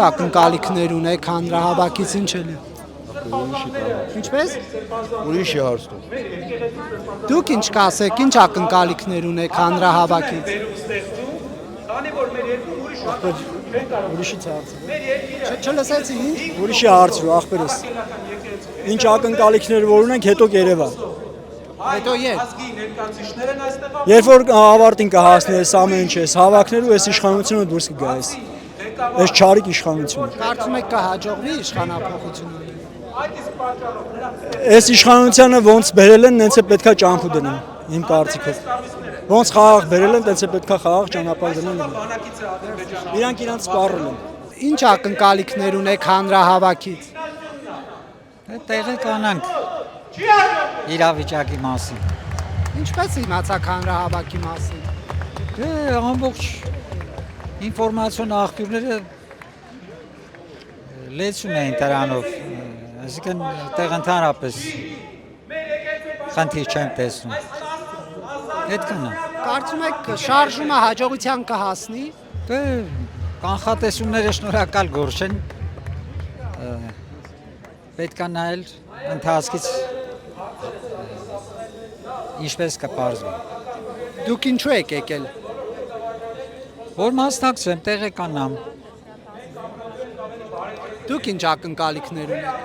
ակնկալիքներ ունեք հանրահավաքից ինչ էլի։ Ինչպես։ Ուրիշի հարցնում։ Դուք ինչ կասեք, ինչ ակնկալիքներ ունեք հանրահավաքից։ Ուրիշից հարցնում։ Չլսեցի ինչ։ Ուրիշի հարցրու, ախպերս։ Ինչ ակնկալիքներ որ ունենք, հետո կերևա։ Հետո երբ։ Երբ որ ավարտին կհասնի այս ամեն ինչը, այս հավաքներու այս իշխանությունը դուրս կգա այս։ Այս չարիք իշխանությունը։ Կարծում եք կհաջողվի իշխանափոխությունը։ Այս իշխանությանը ոնց բերել են, նենց է պետքա ճամփու դնեն, իմ կարծիքով։ Ոնց խաղաղ բերել են, տենց է պետքա խաղաղ ճանապարհ դնեն։ Իրանք իրանք սպառել են։ Ինչ ակնկալիքներ ունեք հանրահավաքից։ Տեղի կանանք իրավիճակի մասին։ Ինչպես իմացաք հանրահավաքի մասին։ Դե ամբողջ ինֆորմացիոն աղբյուրները լեցուն էին դրանով, այսինքն տեղ ընդհանրապես խնդիր չեմ տեսնում։ Այդքան է։ Կարծում եք շարժումը հաջողության կհասնի։ Դե կանխատեսումները շնորհակալ գործ են։ Պետք է նայել ընթացքից ինչպես կպարզվի։ Դուք ինչու եք եկել։ Որ մասնակցեմ, տեղի կանամ։ Դուք ինչ ակնկալիքներ ունեք։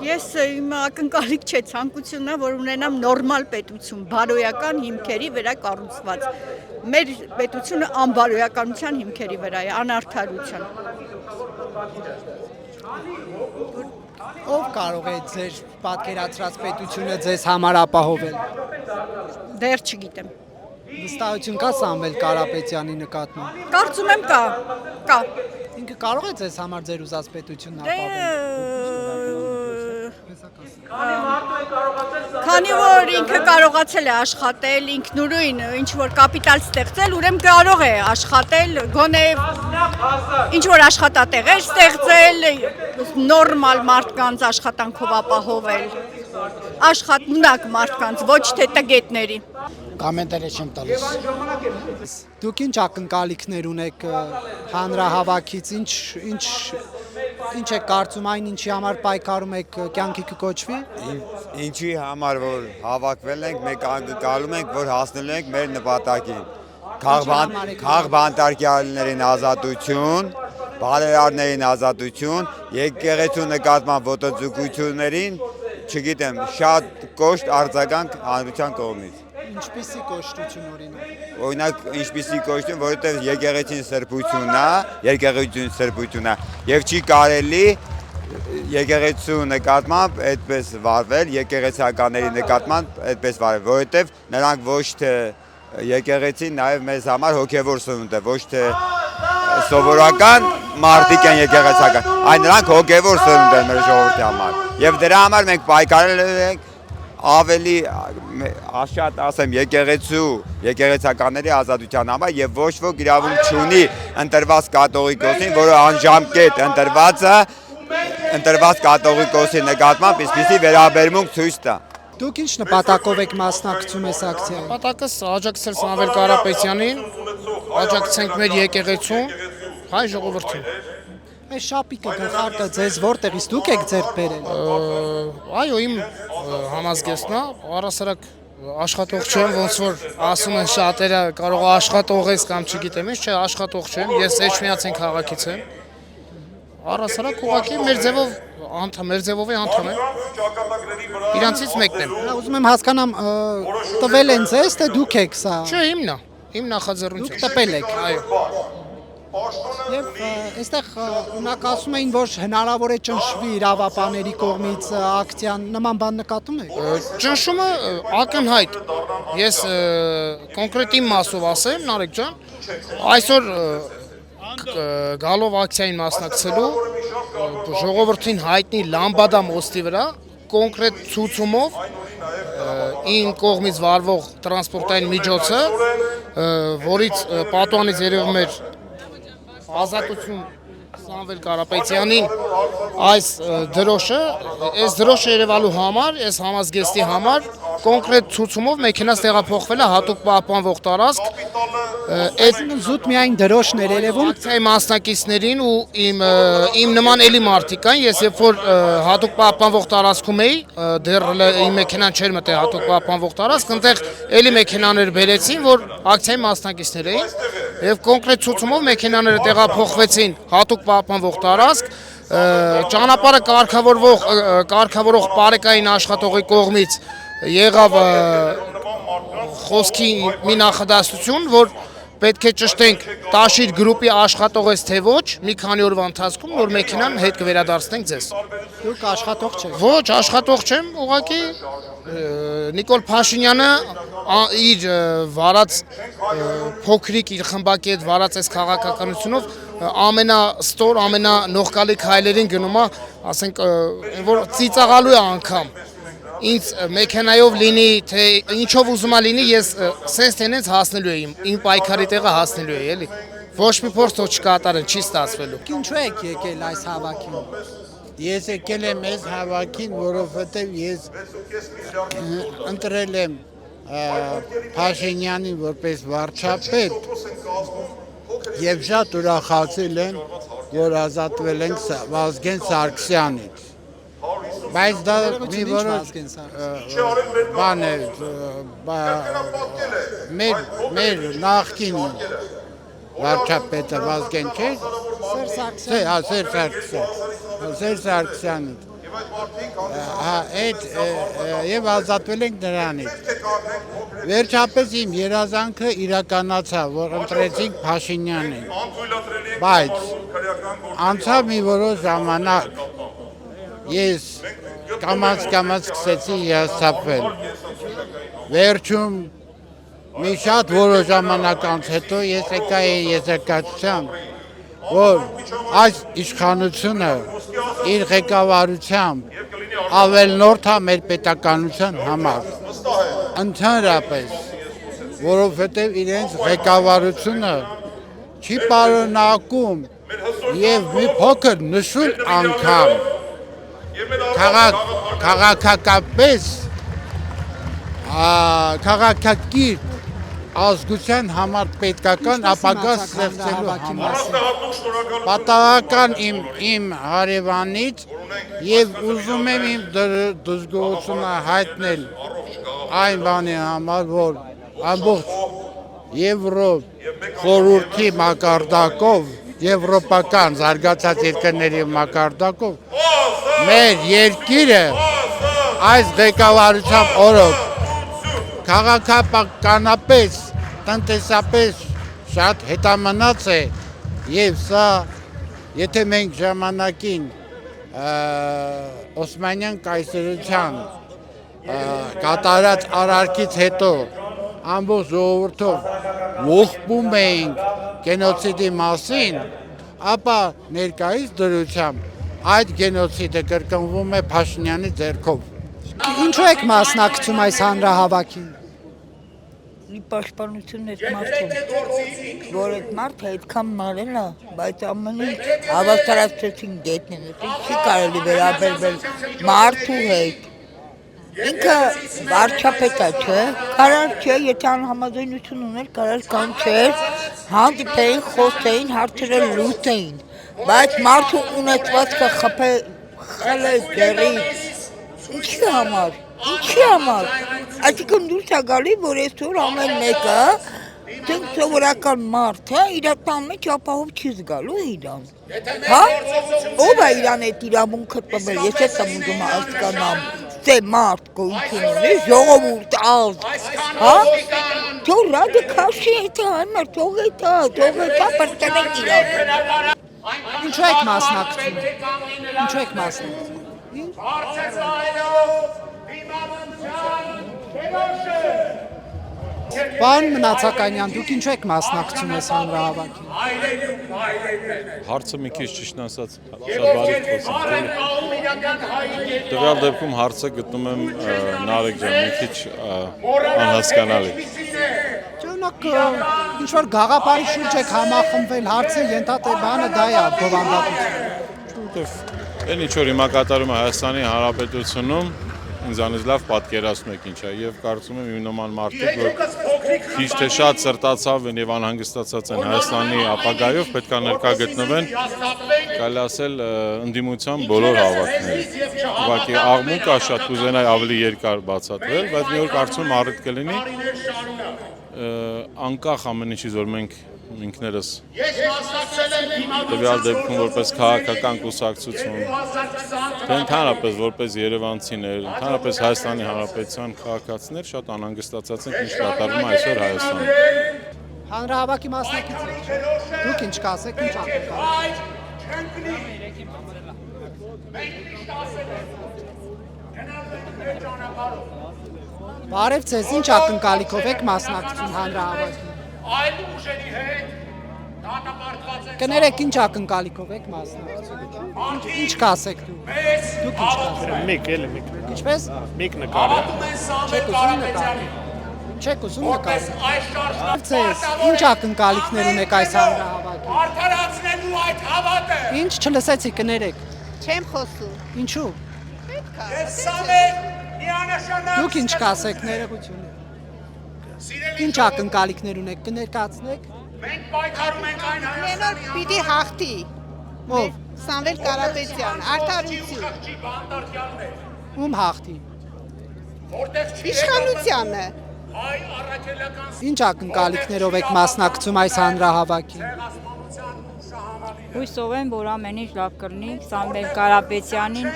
Ես իմ ակնկալիք չէ, ցանկությունն է, որ ունենամ նորմալ պետություն, բարոյական հիմքերի վրա կառուցված։ Մեր պետությունը անբարոյականության հիմքերի վրա է, անարդարության։ Ով կարող է ձեր պատկերացրած պետությունը ձեզ համար ապահովել։ Դեռ չգիտեմ։ Վստահություն կա Սամվել Կարապետյանի նկատմամբ։ Կարծում եմ կա։ Ինքը կարող է ձեզ համար ձեր ուզած պետությունն ապահովել։ Քանի որ ինքը կարողացել է աշխատել ինքնուրույն, ինչ որ կապիտալ ստեղծել, ուրեմն կարող է աշխատել, գոնե ինչ որ աշխատատեղեր ստեղծել, նորմալ մարդկանց աշխատանքով ապահովել, աշխատունակ մարդկանց, ոչ թե տգետների։ Կոմենտարի չեմ տալիս։ Դուք ինչ ակնկալիքներ ունեք հանրահավաքից, ինչ եք կարծում այն ինչի համար պայքարում եք կյանքի կկոչվի։ Ինչի համար որ հավաքվել ենք, մենք ակնկալում ենք, որ հասնելու ենք մեր նպատակին։ Քաղբանտարկյալներին ազատություն, բարերարներին ազատություն, եկեղեցու նկատմամբ ոտոձուկություններին, չգիտեմ, շատ կոշտ արձագանք հանրության կողմից։ Ինչպիսի կոշտություն օրինակ։ Օրինակ ինչպիսի կոշտություն, որովհետև եկեղեցին սրբությունն է, եւ չի կարելի եկեղեցու նկատմամբ այդպես վարվել, եկեղեցիականների նկատմամբ այդպես վարվել, որովհետև նրանք ոչ թե եկեղեցին, նաեւ մեզ համար հոգևոր սնունդ է, ոչ թե սովորական մարդիկ են եկեղեցական, այլ նրանք հոգևոր սնունդ են մեր ժողովրդի համար։ Եվ դրա համար մենք պայքարել ենք ավելի շատ ասեմ եկեղեցականների ազատության համար եւ ոչ ոք իրավունք չունի ընտրված կաթողիկոսին, որը անժամկետ ընտրված կաթողիկոսի նկատմամբ այսպիսի վերաբերմունք ցույց տա։ Դուք ինչ նպատակով եք մասնակցում այս ակցիային։ Նպատակս աջակցել Սամվել Կարապետյանին, աջակցենք մեր եկեղեցուն, հայ ժողովրդին։ Այս շապիկը գլխարկը ձեզ որտեղից դուք եք ձեռք բերել։ Այո, իմ համազգեստն է, առասարակ աշխատող չեմ, ոնց որ ասում են շատերը կարող է աշխատող ես կամ չգիտեմ ինչ, չէ, աշխատող չեմ, ես Էջմիածին քաղաքից եմ։ Առասարակ ուղղակի մեր ձևովի անդամ եմ։ Իրանցից մեկն եմ։ Ուզում եմ հասկանամ, տվել են ձեզ, թե դուք եք սա։ Չէ, իմ նախաձեռնություն։ Դուք տպել եք։ Այո։ Եվ այստեղ ունակ ասում էին, որ հնարավոր է ճնշվի իրավապահների կողմից ակցիան, նման բան նկատում եք։ Ճնշումը ակնհայտ։ Ես կոնկրետ իմ մասով ասեմ, Նարեկ ջան, այսօր գալով ակցիային մասնակցելու ժողովրդին հայտնի լամբադա մոստի վրա կոնկրետ ցուցումով իմ կողմից վարվող տրանսպորտային միջոցը, որից պատուհանից երևում էր ազատություն Սամվել Կարապետյանին այս դրոշը երևալու համար, այս համազգեստի համար կոնկրետ ցուցումով մեքենաս տեղափոխվել է հատուկ պահպանվող տարածք։ Այդ Զուտ միայն դրոշներ երևում։ ակցիայի մասնակիցներին ու իմ նման էլի մարդիկ կան, ես երբ որ հատուկ պահպանվող տարածքում էի, դեռ իմ մեքենան չէր մտել հատուկ պահպանվող տարածք, այնտեղ էլի մեքենաներ բերեցին, որ ակցիայի մասնակիցներ էին, եւ կոնկրետ ցուցումով մեքենաները տեղափոխվեցին հատուկ պահպանվող տարածք, ճանապարհը կարգավորող բարեկային աշխատողի կողմից եղավ խոսքի մի նախադասություն, որ պետք է ճշտենք Տաշիր գրուպի աշխատողես թե ոչ, մի քանի օրվա ընթացքում նոր մեքենան հետ կվերադարձնենք ձեզ։ Դուք աշխատող չեք։ Ոչ, աշխատող չեմ, ուղղակի Նիկոլ Փաշինյանը իր վարած փոքրիկ իր խմբակի հետ վարած այս քաղաքականությունով ամենաստոր, ամենանողկալի քայլերին գնում է, ասենք, որ ծիծաղալու է անգամ։ Ինձ մեքենայով լինի, թե ինչով ուզում է լինի, ես սենց տենենց հասնելու եմ, իմ պայքարի տեղը հասնելու եմ, էլի։ Ոչ մի փորձ թող չկատարեն, չի ստացվելու։ Ինչու եք եկել այս հավաքին։ Ես եկել եմ այս հավաքին, որովհետև ես ընտրել եմ Փաշինյանին որպես վարչապետ եւ շատ ուրախացել եմ, որ ազատվել ենք Վազգեն Սարգսյանից։ Բայց դա մի որոշ բան է, մեր նախկին վարչապետը Վազգեն չէ, Սերժ Սարգսյանից, եւ ազատվել ենք նրանից։ Վերջապես իմ երազանքը իրականացավ, որ ընտրեցինք Փաշինյանին, բայց անցավ մի որոշ ժամանակ, ես կամաց սկսեցի հիասթափվել։ Վերջում մի շատ որոշ ժամանակ անց հետո ես եկա եզրակացությամբ, որ այս իշխանությունը իր ղեկավարությամբ ավելնորդ է մեր պետականության համար։ Ընդհանրապես, որովհետև իրենց ղեկավարությունը չի պարունակում եւ մի փոքր նշուն անգամ քաղաքակապես քաղաքակիրթ ազգության համար պետքական ապագա ստեղծելու համար պատահական իմ հարևանից եւ ուզում եմ իմ դժգոհությունը հայտնել այն բանի համար, որ ամբողջ Եվրոխորհրդի մակարդակով, եվրոպական զարգացած երկրների մակարդակով մեր երկիրը այս ղեկավարությամբ օրոք քաղաքականապես, տնտեսապես շատ հետամնաց է եւ սա, եթե մենք ժամանակին Օսմանյան կայսրության կատարած արարքից հետո ամբողջ ժողովրդով ողբում էինք գենոցիդի մասին, ապա ներկայիս դրությամբ այդ գենոցիդը կրկնվում է Փաշինյանի ձեռքով։ Ինչու եք մասնակցում այս հանրահավաքին։ Պաշտպանություն այդ մարդում, որ այդ մարդը այդքան մարել է, բայց ամեն ինչ հավասարացրեցին գետնին, չի կարելի վերաբերվել մարդու հետ։ Ինքը վարչապետ է, չէ, կարար չէ, եթե անհամաձայնություն ուներ, կարար կանչեր, հանդիպեին, խոսեին, հարցերը լուծեին, բայց մարդու ունեցվածքը խփել է դերից, ինչի համար։ Այսինքն դուրս է գալի, որ այսօր ամեն մեկը դենք սովորական մարդը իր տան մեջ ապահով չի զգալու իրան։ Հա? Ով է իրան այդ իրավունքը տվել, ես էս եմ ուզում հասկանամ, թե մարդ գոյություն ունի, ժողովուրդ ազգ, հա? Թող ռադը քաշի հետը համար, թող հետա, պրտենեք իրան։ Ինչու եք մասնակցում։ Պարոն Մնացականյան, դուք ինչու եք մասնակցում այս հանրահավաքին։ Հարցը մի քիչ ճիշտ ասած շատ բարի խոսք։ Տվյալ դեպքում հարցը գտնում եմ Նարեկ ջան, մի քիչ անհասկանալի։ Ճանաք ինչ որ գաղափարի շուրջ եք համախմբվել, հարցը ենթատեբանը դա է բովանդակություն։ Որտեվ այն ինչ որ հիմա կատարում է Հայաստանի Հանրապետությունում, ինձանից լավ պատկերացնում եք ինչ է եւ կարծում եմ իմ նման մարդիկ որ քիչ թե շատ սրտացավ են եւ անհանգստացած են Հայաստանի ապագայով պետք է ներկա գտնվեն կարելի ասել ընդդիմության բոլոր հավաքները ուղղակի աղմուկը շատ կուզենայի ավելի երկար բացատրել բայց մի օր կարծում եմ առիթ կլինի անկախ ամեն ինչից որ մենք ինքներս տվյալ դեպքում որպես քաղաքական կուսակցություն թե ընդհանրապես որպես երևանցիներ, ընդհանրապես Հայաստանի Հանրապետության քաղաքացիներ շատ անհանգստացած ենք ինչ կատարվում է այսօր Հայաստանում։ Հանրահավաքի մասնակից եք։ Դուք ինչ կասեք, ինչ ակնկալում։ Բարև ձեզ, ինչ ակնկալիքով եք մասնակցում հանրահավաքին։ Այլ ուժերի հետ դատապարտված են։ Կներեք ինչ ակնկալիքով եք մասնակցում։ Ինչ կասեք դուք։ Դուք ինչ կասեք։ Միք էլի միք։ Ինչպես։ Միք նկարը։ Չեք ուզում նկարել։ Ձեզ ինչ ակնկալիքներ ունեք այս հանրահավաքին։ Արդարացնելու այդ հավատը։ Ինչ չլսեցի կներեք։ Չեմ խոսում։ Ինչու։ Ես սամեր միանշանակ։ Դուք ինչ կասեք ներողություն։ Ինչ ակնկալիքներ ունեք կներկայացնեք։ Մենք պայքարում ենք այն Հայաստանի Պիտի հաղթի։ Ով։ Սամվել Կարապետյան, արդարություն։ Ում հաղթի։ որտեղ չի Իշխանությանը։ հայ առաքելական Ինչ ակնկալիքներով եք մասնակցում այս հանրահավաքին։ Հույսով եմ, որ ամեն ինչ լավ կլինի, Սամվել Կարապետյանին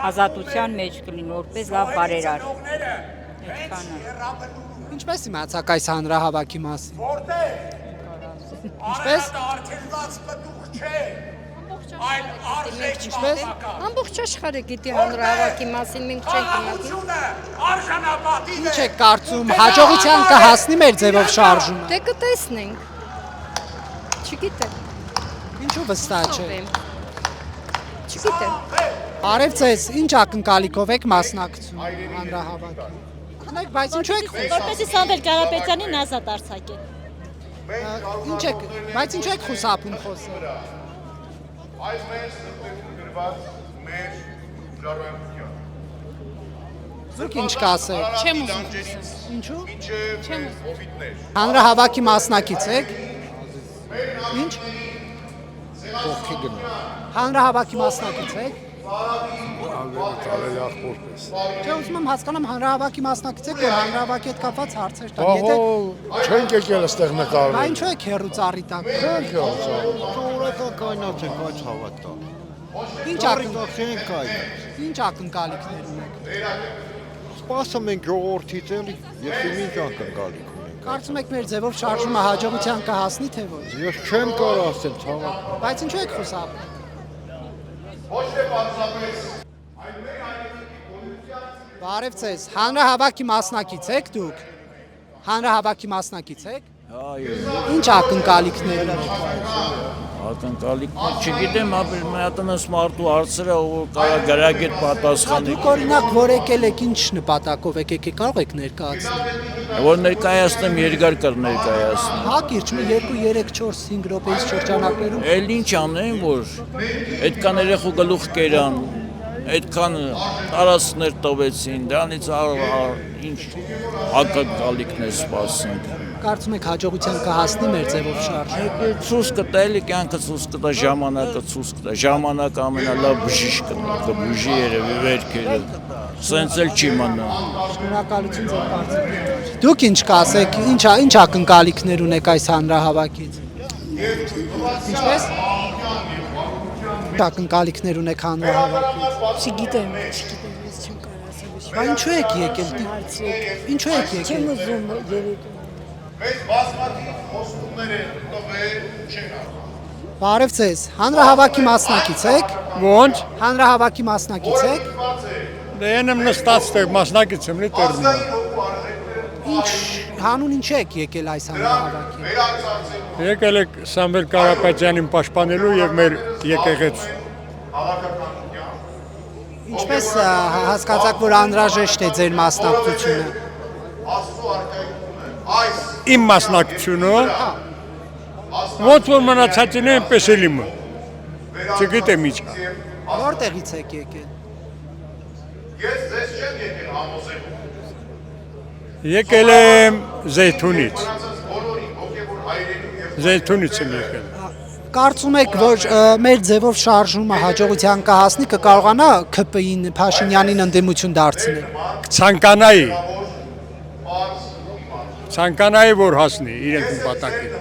ազատության մեջ կլինի, որպես լավ բարերար։ Այդքանը։ Ինչպես իմացաք այս հանրահավաքի մասին։ Ինչպես։ արգելված պտուղ չէ այլ արժեք Ինչպես։ Ամբողջ աշխարհը գիտի հանրահավաքի մասին, մենք չենք իմացել։ արժանապատիվ Ինչ եք կարծում հաջողության կհասնի մեր ձևով շարժումը։ Դե կտեսնենք։ Չգիտեմ։ Ինչու վստահ չէ։ Չգիտեմ։ Բարև ձեզ, ինչ ակնկալիքով եք մասնակցում հանրահավաքին։ Քնեք, բայց ինչու եք խոսում։ Որպեսզի Սամվել Կարապետյանին ազատ արձակեն։ Ինչ եք, բայց ինչու եք խուսափում խոսել։ Այս մեզ գրված մեր ժառանգության Դուք ինչ կասեք։ Չեմ ուզում։ Ինչու։ Չեմ ովիդներ Հանրահավաքի մասնակից եք։ Ինչ։ Կողքի գնա։ Հանրահավաքի մասնակից եք։ Կարելի ախորպես։ Չէ, ուզում եմ հասկանամ հանրահավաքի մասնակից եք, որ հանրահավաքի հետ կապված հարցեր տան։ Եթե Չենք եկել այստեղ Բա նկարել։ ինչու եք հերու ծառի տակ։ Օրեկան կայնացեք այս հավատա։ Ինչ Չենք կայնա։ Ինչ ակնկալիքներ ունեք։ Սպասում ենք ժողովրդից էլի, ես ինչ ակնկալիք ունենք։ Կարծում եք մեր ձևով շարժումը հաջողության կհասնի թե ոչ։ Ես չեմ կարող ասել ցավոք։ Բայց ինչու եք խուսափում։ Բարև ձեզ, հանրահավաքի մասնակից եք դուք։ Հանրահավաքի մասնակից եք։ Այո, Ինչ ակնկալիքներ ունեք։ ակնկալիք չգիտեմ, ապել մատանս մարդու հարցերը որ կարա գրագետ պատասխանի։ Դուք օրինակ որ եկել եք ինչ նպատակով եկեք կարող եք ներկայացնել։ Որ ներկայացնեմ երկար կր ներկայացնեմ։ Հա կիրճ մի 2, 3, 4, 5 րոպեից շրջանակներում Էլ ինչ անեմ, որ այդքան երեխու գլուխ կերան, այդքան տարածքներ տվեցին, դրանից ինչ ակնկալիքներ սպասենք։ կարծում եք հաջողության կհասնի մեր ձևով շարժումը։ Ցույց կտա, էլի կյանքը ցույց կտա, ժամանակը ցույց կտա, ժամանակը ամենալավ բժիշկ կտա, կբուժի երևի վերքերը։ Սենց էլ չի մնա։ Շնորհակալություն ձեր կարծիքին։ Դուք ինչ կասեք, ինչ ակնկալիքներ ունեք այս հանրահավաքից։ Ինչպես։ Ինչ ակնկալիքներ ունեք հանրահավաքից։ Չգիտեմ, ես չեմ կարող ասել։ Բա ինչու եք եկել։ Ինչու եք եկել։ Չեմ ուզում երեք։ Մեզ բազմաթիվ խոստումներ են տվել չեն արել Բարև ձեզ, հանրահավաքի մասնակից եք։ Ոնց։ Հանրահավաքի մասնակից եք։ Դե եմ նստած տեղ մասնակից եմ տերմին։ Ինչ հանուն ինչ եք եկել այս հանրահավաքին։ Եկել եք Սամվել Կարապետյանին պաշտպանելու եւ մեր եկեղեցու։ Ինչպես հասկացաք, որ անհրաժեշտ է ձեր մասնակցությունը։ Իմ մասնակցությունը ոնց որ մնացածին է այնպես էլ իմը։ Չգիտեմ ինչ։ Որտեղից եք եկել։ Ես ձեզ չեմ եկել համոզելու։ Եկել եմ Զեյթունից։ Բոլորին ոգևոր հայրենի եւ Զեյթունից եմ եկել։ Կարծում եք, որ մեր ձևով շարժումը հաջողության կհասնի, կկարողանա ՔՊԻ-ին Փաշինյանին ընդդիմություն դարձնել։ Ցանկանայի որ հասնի իրենք նպատակին։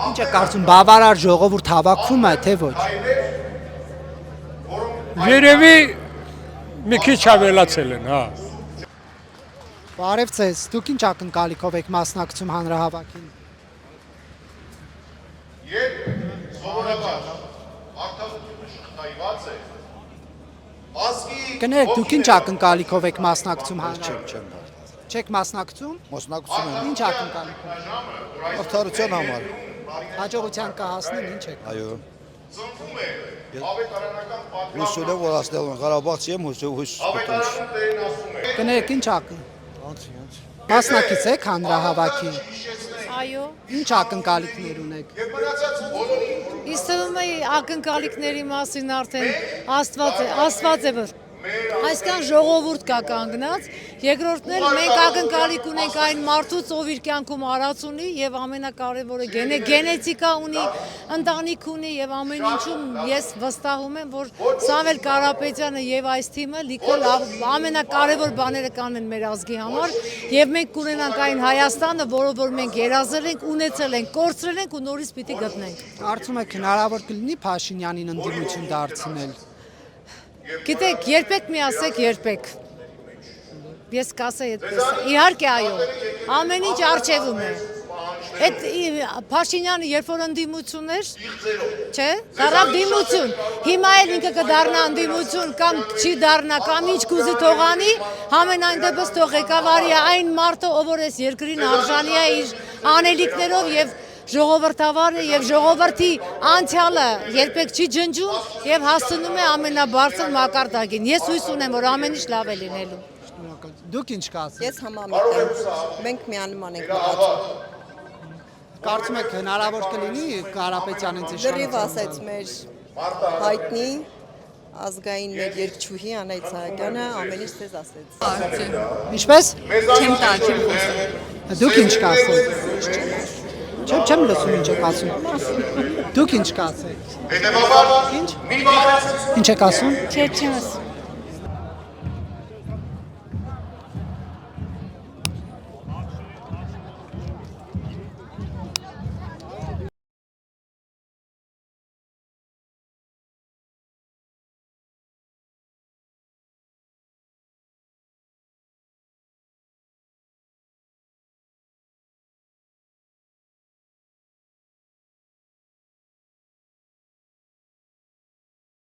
Ինչ է կարծում, բավարար ժողովուրդ հավաքվում է, թե ոչ։ Երևի մի քիչ ավելացել են, հա։ Բարև ձեզ, դուք ինչ ակնկալիքով եք մասնակցում հանրահավաքին։ Երբ սովորաբար արդարությունը շղթայված է, ազգի Կներեք, դուք ինչ ակնկալիքով եք մասնակցում հանրահավաքին։ Չեք մասնակցում։ Մասնակցում եմ Ինչ ակնկալիքով։ արդարության համար։ Հաջողության կհասնեն, ինչ եք։ Այո։ ծնվում է ավետարանական Հույս ունեմ, որ հասնել եմ Ղարաբաղցի եմ, հույս ավետարանում տերն ասում է։ Կներեք, ինչ մասնակից եք հանրահավաքին։ Այո։ Ինչ ակնկալիքներ ունեք։ Ինձ թվում է ակնկալիքների մասին արդեն Աստված է որ այսքան ժողովուրդ կա կանգնած, երկրորդն էլ մենք ակնկալիք ունենք այն մարդուց, ով իր կյանքում արած ունի եւ ամենակարևորը գենետիկա ունի, ընտանիք ունի եւ ամեն ինչում ես վստահում եմ, որ Սամվել Կարապետյանը եւ այս թիմը լիքը ամենակարևոր բաները կանեն մեր ազգի համար եւ մենք կունենանք այն Հայաստանը, որը որ մենք երազել ենք, ունեցել ենք, կորցրել ենք ու նորից պիտի գտնենք։ Կարծում եք հնարավոր կլինի Փաշինյանին ընդդիմություն դարձնել։ Գիտեք, երբեք մի ասեք, երբեք։ Ես կասեի այդպես։ Իհարկե այո։ Ամեն ինչ արջևում է։ Այդ Փաշինյանը երբ որ ընդդիմություն էր, չէ՞, դառավ դիմություն։ Հիմա էլ ինքը կդառնա ընդդիմություն կամ չի դառնա կամ ինչ կուզի թողանի, համենայն դեպս թող ղեկավարի այն մարդը, ով որ այս երկրին արժանի է իր անելիքներով եւ ժողովրդավարը եւ ժողովրդի անցյալը երբեք չի ջնջում եւ հասցնում է ամենաբարձր մակարդակին։ Ես հույս ունեմ, որ ամեն ինչ լավ է լինելու։ Դուք ինչ կասեք։ Ես համամիտ եմ։ Մենք միանման ենք մտածում։ Կարծում եք հնարավոր կլինի Կարապետյանից Դրիվ ասեց մեր հայտնի ազգային մեր երկչուհի Անահիտ Սահակյանը ամեն ինչ ձեզ ասեց։ Ինչպես։ Չեմ տա, չեմ խոսում։ Դուք ինչ կասեք։ Չեմ լսում ինչ եք ասում։ Դուք ինչ կասեք։ Հետևաբար Ինչ եք ասում։ Չեմ ասում։